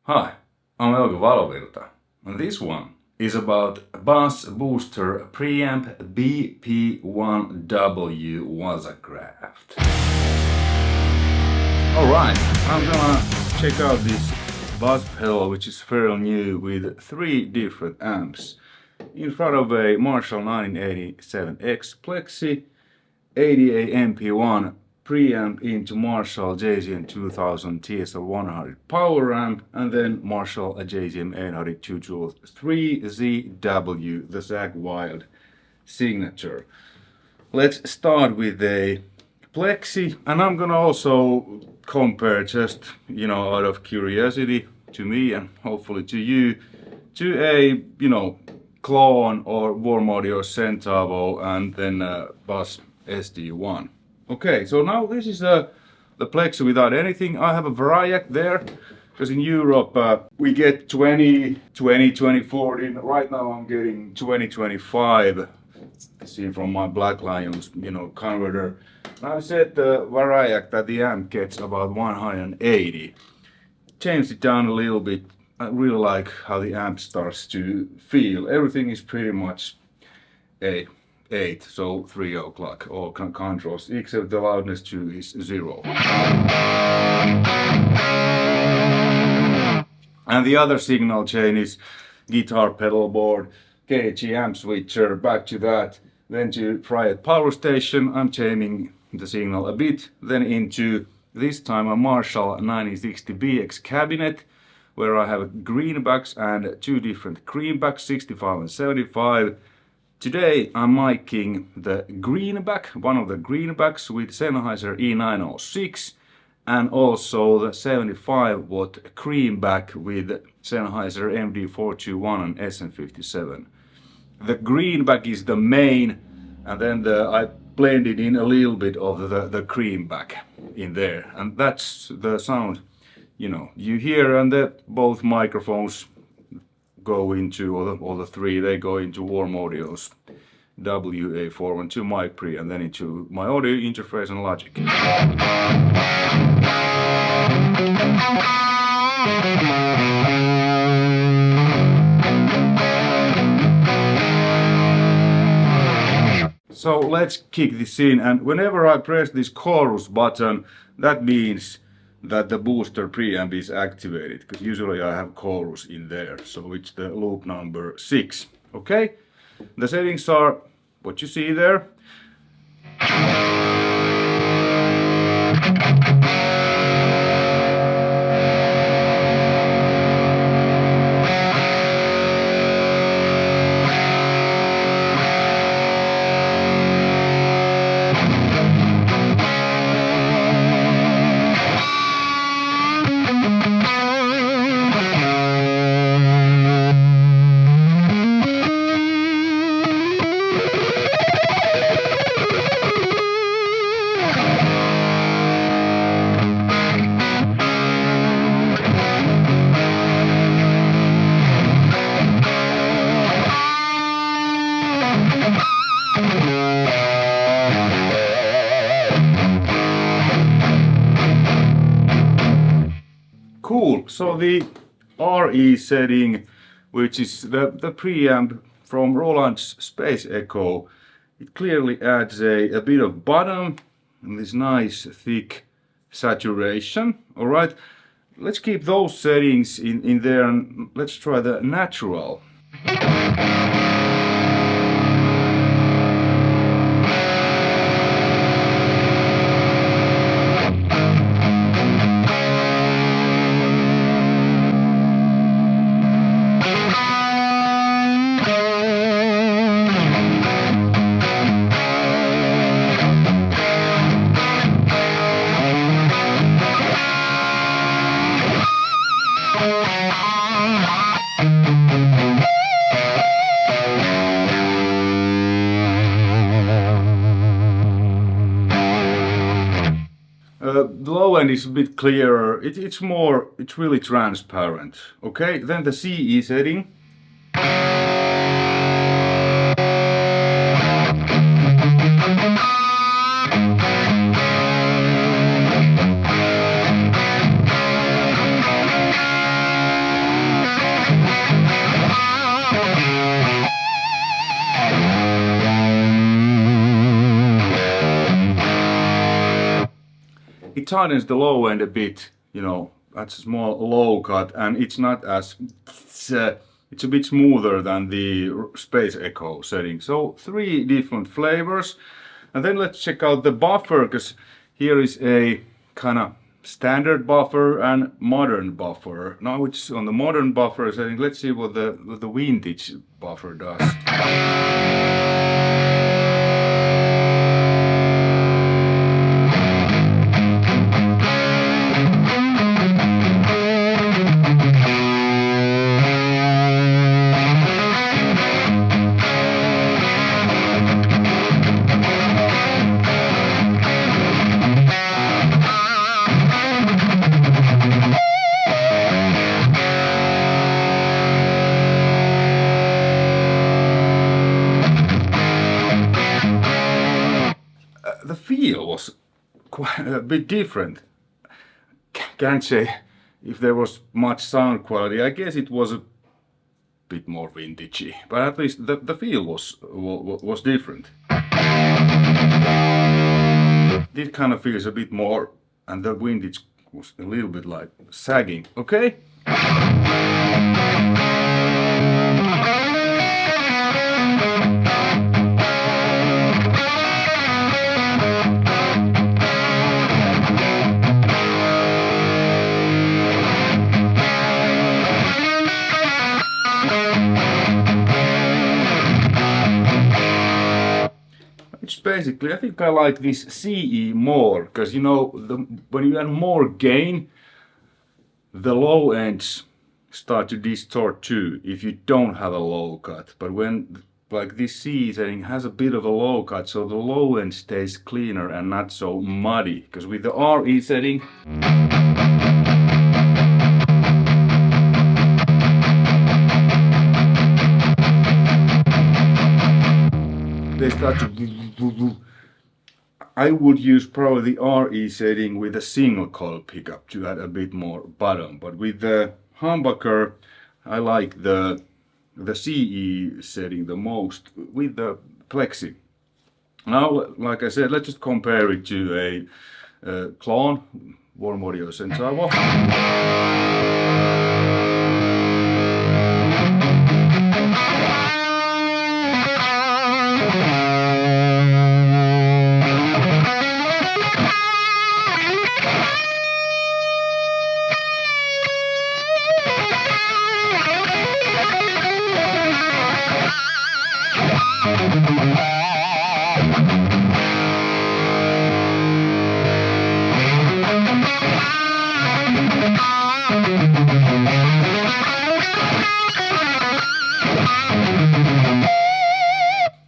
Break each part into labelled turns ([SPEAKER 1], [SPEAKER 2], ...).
[SPEAKER 1] Hi, I'm Euge Valovirta, and this one is about bus booster preamp BP-1w watercraft. Alright, I'm gonna check out this bus pedal, which is fairly new, with 3 different amps. In front of a Marshall 1987X Plexi, 80A MP1 preamp into Marshall JZM 2000 TSL100 power amp, and then Marshall JZM 800 2-joule 3ZW, the Zag Wild signature. Let's start with a Plexi, and I'm gonna also compare, just out of curiosity to me and hopefully to you, to a clone or warm audio Centavo, and then bus SD1. Okay, so now this is the Plexi without anything. I have a variac there, because in Europe we get 20, 40. Right now I'm getting 2025. See from my Black Lions, converter. I set the variac that the amp gets about 180. Changed it down a little bit. I really like how the amp starts to feel. Everything is pretty much a 8, so 3 o'clock, all controls, except the loudness 2 is 0. And the other signal chain is guitar pedal board, KG amp switcher, back to that, then to Riot power station. I'm changing the signal a bit, then into this time a Marshall 9060BX cabinet, where I have greenbacks and 2 different greenbacks, 65 and 75. Today I'm miking the greenback, one of the greenbacks, with Sennheiser E906, and also the 75 watt greenback with Sennheiser MD421 and SM57. The greenback is the main, and then I blended in a little bit of the greenback in there, and that's the sound you hear. And both microphones go into, all the 3, they go into warm audio's WA412 mic pre, and then into my audio interface and Logic. So let's kick this in, and whenever I press this chorus button, that means that the booster preamp is activated, because usually I have chorus in there, so it's the loop number 6. Okay, the settings are what you see there. Cool, so the RE setting, which is the preamp from Roland's Space Echo, it clearly adds a bit of bottom and this nice thick saturation. Alright, let's keep those settings in there, and let's try the natural. The low end is a bit clearer, it's really transparent. Okay, then the CE setting. tightens the low end a bit, you know, that's a small low cut, and it's not as, it's a bit smoother than the Space Echo setting. So 3 different flavors. And then let's check out the buffer, because here is a kind of standard buffer and modern buffer. Now it's on the modern buffer setting. Let's see what the vintage buffer does. The feel was quite a bit different. Can't say if there was much sound quality. I guess it was a bit more vintagey, but at least the feel was different. This kind of feels a bit more, and the vintage was a little bit like sagging. Okay. It's basically, I think I like this CE more, because you know, when you add more gain, the low ends start to distort too if you don't have a low cut. But when like this CE setting has a bit of a low cut, so the low end stays cleaner and not so muddy, because with the RE setting, they start to. I would use probably the RE setting with a single coil pickup to add a bit more bottom, but with the humbucker I like the CE setting the most with the Plexi. Now, like I said, let's just compare it to a clone warm audio Centavo.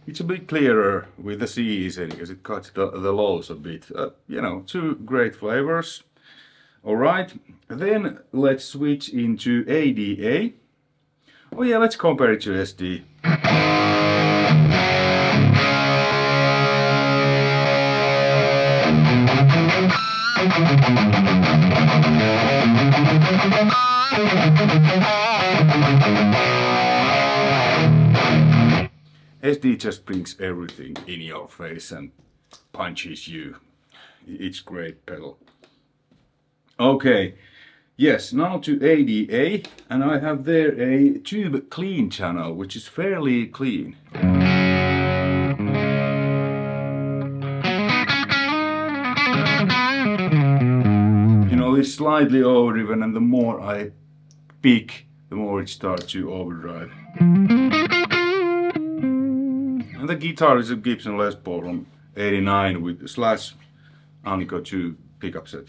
[SPEAKER 1] It's a bit clearer with the CE setting because it cuts the lows a bit. You know, 2 great flavors. Alright, then let's switch into ADA. Oh yeah, let's compare it to SD. SD just brings everything in your face and punches you. It's great pedal. Okay, yes, now to ADA, and I have there a tube clean channel, which is fairly clean. You know, it's slightly overdriven, and the more I pick, the more it starts to overdrive. And the guitar is a Gibson Les Paul from '89 with slash Alnico 2 pickup set.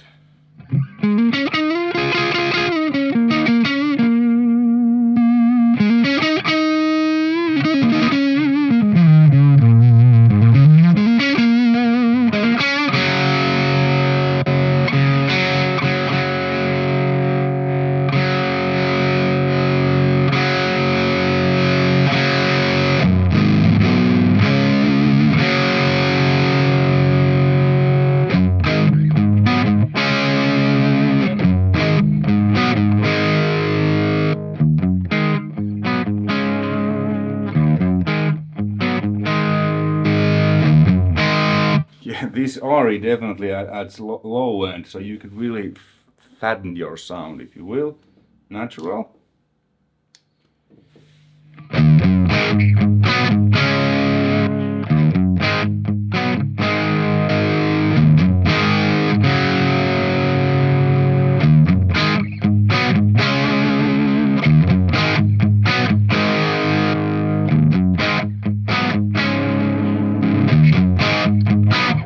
[SPEAKER 1] this RE definitely adds low end, so you could really fatten your sound, if you will. Natural.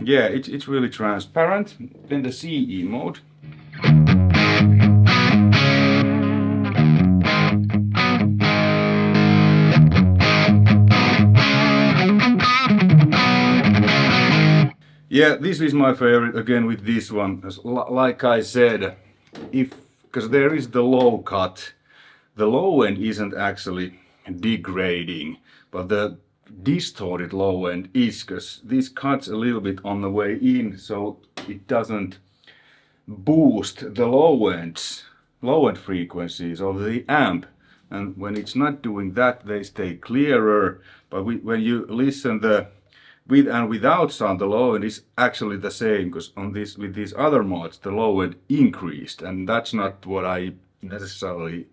[SPEAKER 1] Yeah, it's really transparent. Then the CE mode. Yeah, this is my favorite again with this one. Like I said, because there is the low cut, the low end isn't actually degrading, but the distorted low end is, because this cuts a little bit on the way in, so it doesn't boost the low end frequencies of the amp. And when it's not doing that, they stay clearer. But when you listen the with and without sound, the low end is actually the same, because on this, with these other mods, the low end increased, and that's not what I necessarily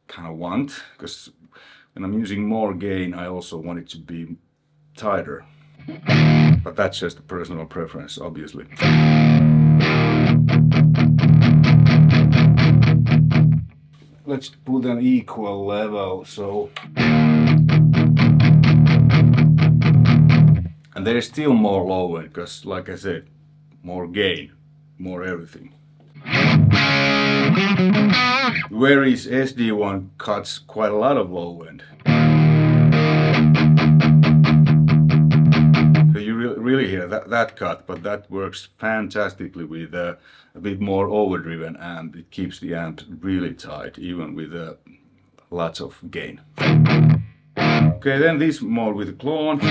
[SPEAKER 1] kind of want, because when I'm using more gain, I also want it to be tighter. But that's just a personal preference, obviously. Let's put an equal level, so. And there's still more low end, because like I said, more gain, more everything. Whereas SD1 cuts quite a lot of low end. So you really hear that cut, but that works fantastically with a bit more overdriven amp. It keeps the amp really tight, even with lots of gain. Okay, then this mode with the clone.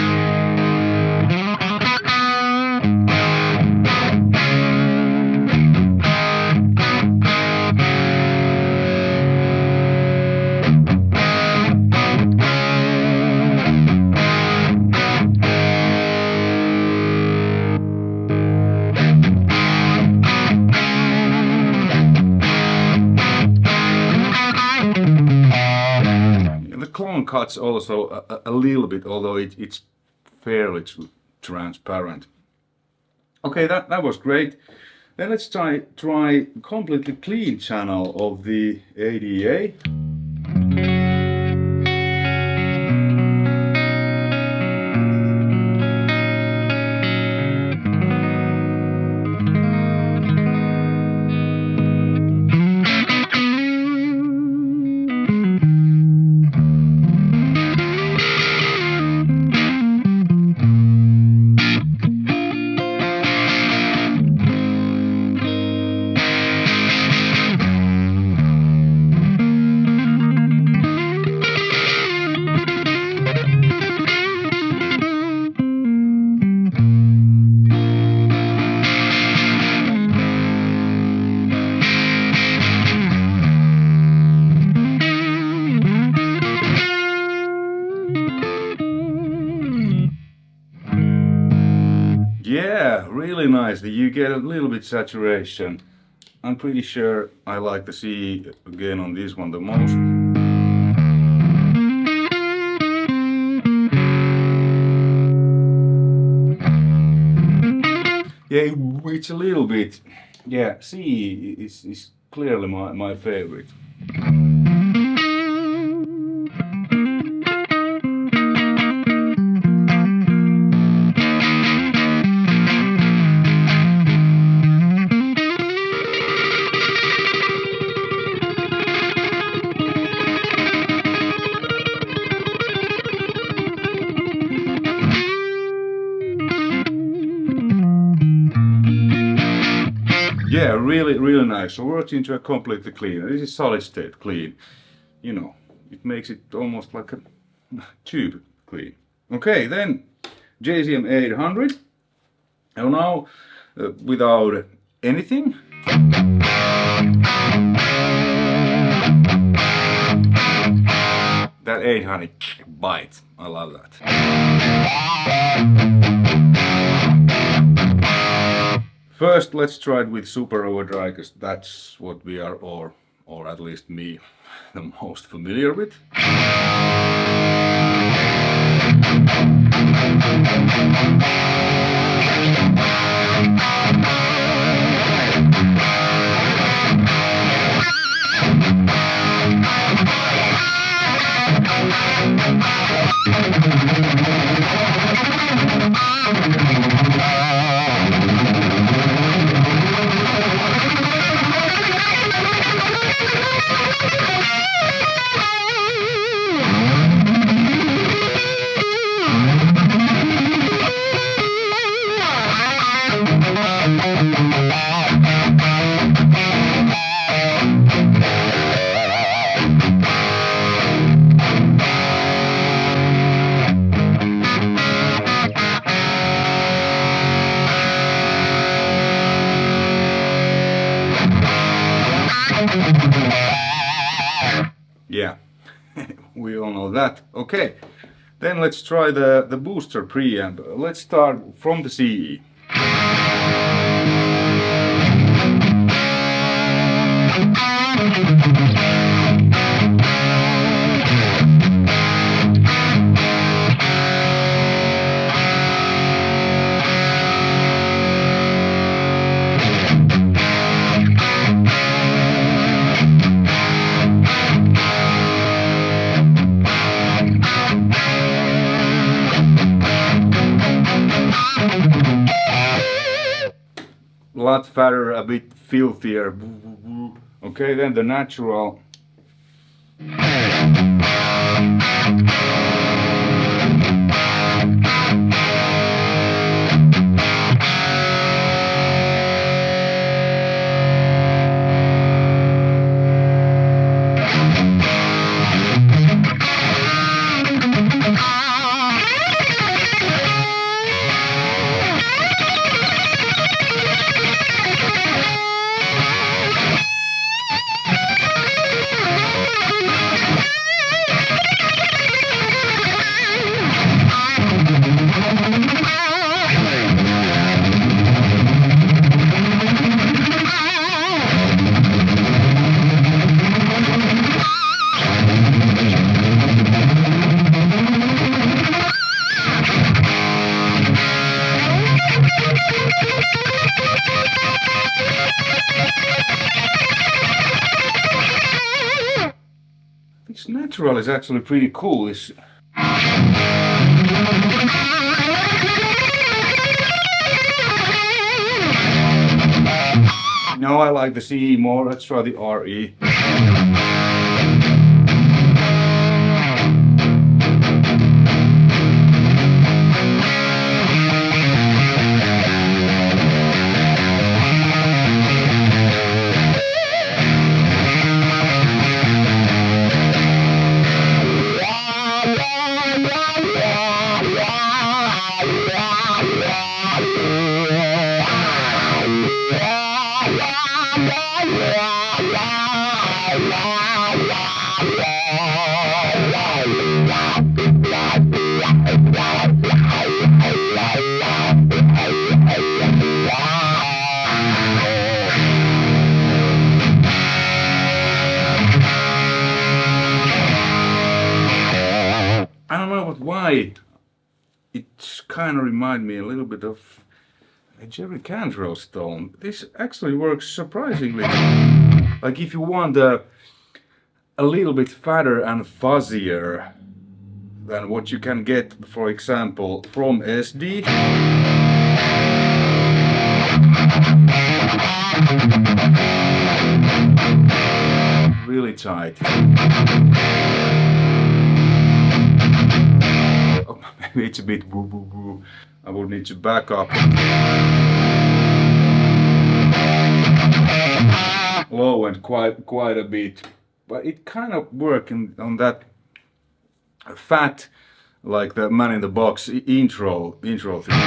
[SPEAKER 1] Cuts also a little bit, although it's fairly transparent. Okay, that was great. Then let's try completely clean channel of the ADA. Yeah, really nice. You get a little bit saturation. I'm pretty sure I like the C again on this one the most. Yeah, it's a little bit. Yeah, C is clearly my favorite. Yeah, really nice. So works into a completely clean. This is solid state clean. You know, it makes it almost like a tube clean. Okay, then JCM 800. And now, without anything. That 800 bites. I love that. First, let's try it with super overdrive, because that's what we are, or at least me, the most familiar with. Yeah, we all know that. Okay, then let's try the booster preamp. Let's start from the CE. A lot fatter, a bit filthier. Okay, then the natural. This natural is actually pretty cool. No, I like the CE more. Let's try the RE. I don't know why it kind of reminds me a little bit of a Jerry Cantrell stone. This actually works surprisingly. Like if you want a little bit fatter and fuzzier than what you can get, for example, from SD. Really tight. Oh, maybe it's a bit woo woo woo. I would need to back up. Low and quite a bit, but it kind of working on that fat, like the Man in the Box intro thing.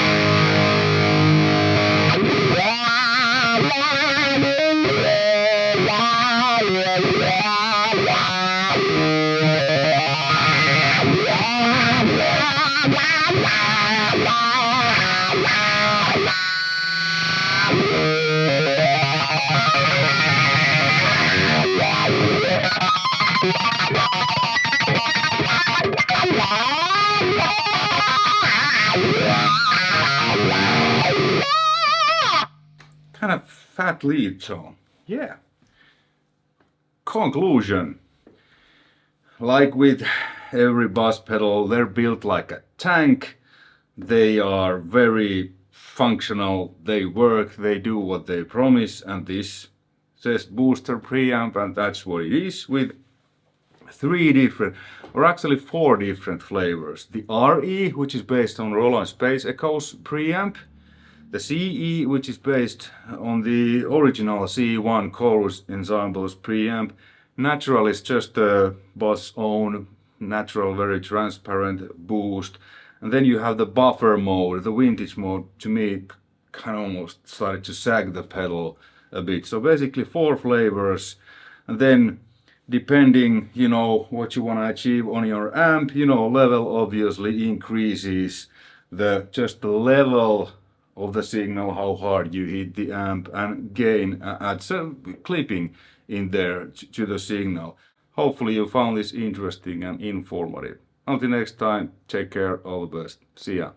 [SPEAKER 1] flat lead tone. Yeah. Conclusion. Like with every bus pedal, they're built like a tank. They are very functional, they work, they do what they promise, and this says booster preamp, and that's what it is, with 3 different, or actually 4 different flavors. The RE, which is based on Roland Space Echo's preamp, the CE, which is based on the original C1 Chorus Ensemble's preamp. Natural is just the Boss' own natural, very transparent boost. And then you have the buffer mode, the vintage mode, to me kind of almost started to sag the pedal a bit. So basically 4 flavors, and then depending, you know, what you want to achieve on your amp, you know, level obviously increases just the level of the signal, how hard you hit the amp, and gain adds some clipping in there to the signal. Hopefully you found this interesting and informative. Until next time, take care, all the best. See ya.